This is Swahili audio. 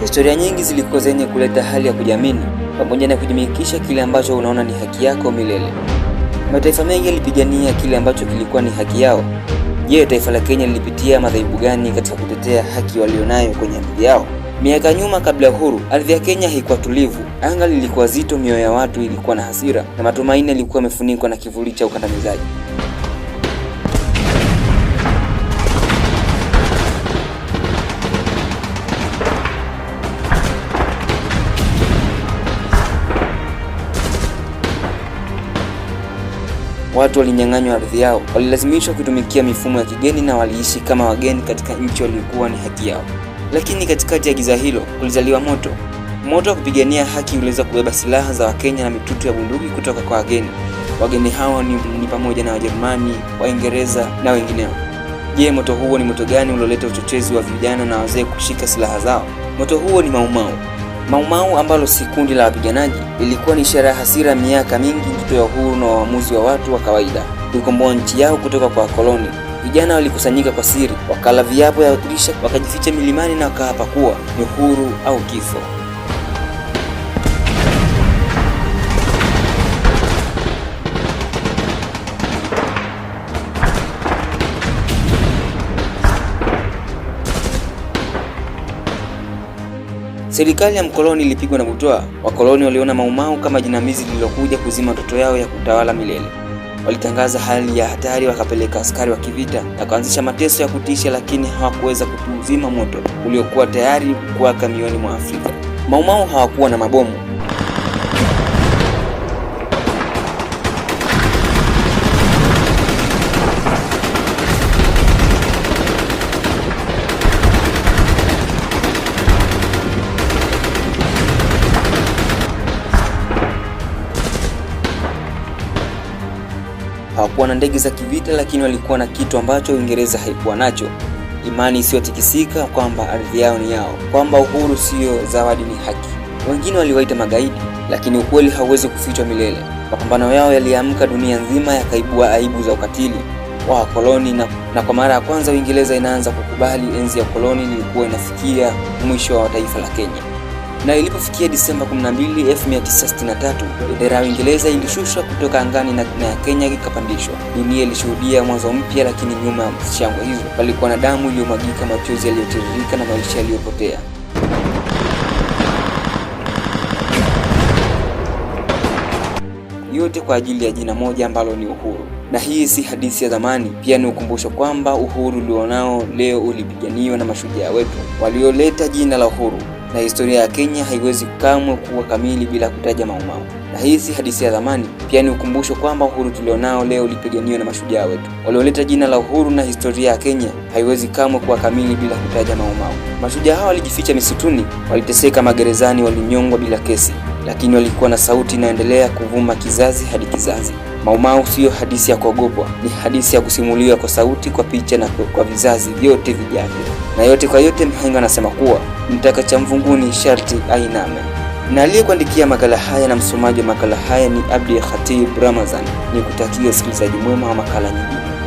Historia nyingi zilikuwa zenye kuleta hali ya kujiamini pamoja na kujimilikisha kile ambacho unaona ni haki yako milele. Mataifa mengi yalipigania kile ambacho kilikuwa ni haki yao. Je, taifa la Kenya lilipitia madhaibu gani katika kutetea haki walionayo kwenye ardhi yao? Miaka nyuma kabla ya uhuru, ardhi ya Kenya haikuwa tulivu. Anga lilikuwa zito, mioyo ya watu ilikuwa na hasira na matumaini yalikuwa yamefunikwa na kivuli cha ukandamizaji. Watu walinyang'anywa ardhi yao, walilazimishwa kutumikia mifumo ya kigeni na waliishi kama wageni katika nchi waliokuwa ni haki yao. Lakini katikati ya giza hilo kulizaliwa moto. Moto wa kupigania haki uliweza kubeba silaha za Wakenya na mitutu ya bunduki kutoka kwa wageni. Wageni hao ni pamoja na Wajerumani, Waingereza na wengineo. Je, moto huo ni moto gani ulioleta uchochezi wa vijana na wazee kushika silaha zao? Moto huo ni Mau Mau. Mau Mau ambalo si kundi la wapiganaji, ilikuwa ni ishara ya hasira miaka mingi, ndoto ya uhuru na uamuzi wa watu wa kawaida kuikomboa nchi yao kutoka kwa wakoloni. Vijana walikusanyika kwa siri, wakala viapo ya kutisha, wakajificha milimani na wakaapa kuwa ni uhuru au kifo. Serikali ya mkoloni ilipigwa na butwaa. Wakoloni waliona Mau Mau kama jinamizi lililokuja kuzima ndoto yao ya kutawala milele. Walitangaza hali ya hatari, wakapeleka askari wa kivita na kuanzisha mateso ya kutisha, lakini hawakuweza kuuzima moto uliokuwa tayari kuwaka mioyoni mwa Afrika. Mau Mau hawakuwa na mabomu. Hawakuwa na ndege za kivita, lakini walikuwa na kitu ambacho Uingereza haikuwa nacho: imani isiyotikisika kwamba ardhi yao ni yao, kwamba uhuru sio zawadi, ni haki. Wengine waliwaita magaidi, lakini ukweli hauwezi kufichwa milele. Mapambano yao yaliamka dunia nzima, yakaibua aibu za ukatili wa koloni, na kwa mara ya kwanza Uingereza inaanza kukubali enzi ya koloni ilikuwa inafikia mwisho wa taifa la Kenya. Na ilipofikia Disemba 12, 1963, bendera ya Uingereza ilishushwa kutoka angani na ya Kenya ikapandishwa. Dunia ilishuhudia mwanzo mpya, lakini nyuma ya shangwe hizo palikuwa na damu iliyomwagika, machozi yaliyotiririka na maisha yaliyopotea. Yote kwa ajili ya jina moja ambalo ni uhuru. Na hii si hadithi ya zamani, pia ni ukumbusho kwamba uhuru ulionao leo ulipiganiwa na mashujaa wetu walioleta jina la uhuru. Na historia ya Kenya haiwezi kamwe kuwa kamili bila kutaja Mau Mau. Na hii si hadithi ya zamani, pia ni ukumbusho kwamba uhuru tulionao leo ulipiganiwa na mashujaa wetu walioleta jina la uhuru. Na historia ya Kenya haiwezi kamwe kuwa kamili bila kutaja Mau Mau. Mashujaa hao walijificha misituni, waliteseka magerezani, walinyongwa bila kesi, lakini walikuwa na sauti inaendelea kuvuma kizazi hadi kizazi. Mau Mau sio hadithi ya kuogopwa, ni hadithi ya kusimuliwa kwa sauti, kwa picha na kwa vizazi vyote vijavyo. Na yote kwa yote, mhenga anasema kuwa mtaka cha mvunguni sharti ainame. Na aliyekuandikia makala haya na msomaji wa makala haya ni Abdi Khatib Ramazan. Nikutakia usikilizaji mwema wa makala nyingine.